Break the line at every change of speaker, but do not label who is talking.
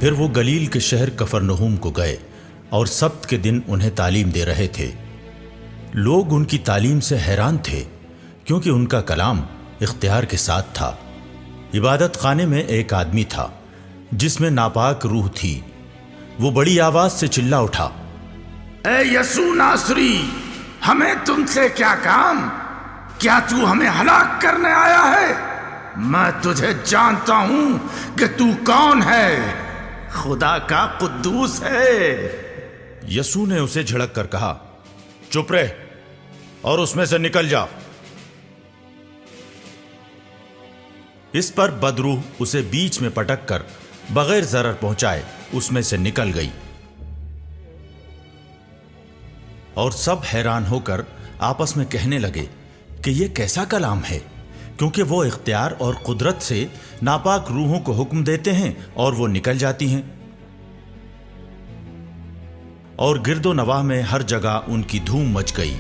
پھر وہ گلیل کے شہر کفرنہوم کو گئے اور سبت کے دن انہیں تعلیم دے رہے تھے۔ لوگ ان کی تعلیم سے حیران تھے کیونکہ ان کا کلام اختیار کے ساتھ تھا۔ عبادت خانے میں ایک آدمی تھا جس میں ناپاک روح تھی۔ وہ بڑی آواز سے چلا اٹھا،
اے یسوع ناصری، ہمیں تم سے کیا کام؟ کیا تو ہمیں ہلاک کرنے آیا ہے؟ میں تجھے جانتا ہوں کہ تو کون ہے، خدا کا قدوس ہے۔
یسوع نے اسے جھڑک کر کہا، چپ رہ اور اس میں سے نکل جا۔ اس پر بدروح اسے بیچ میں پٹک کر بغیر ضرر پہنچائے اس میں سے نکل گئی، اور سب حیران ہو کر آپس میں کہنے لگے کہ یہ کیسا کلام ہے، کیونکہ وہ اختیار اور قدرت سے ناپاک روحوں کو حکم دیتے ہیں اور وہ نکل جاتی ہیں۔ اور گرد و نواح میں ہر جگہ ان کی دھوم مچ گئی۔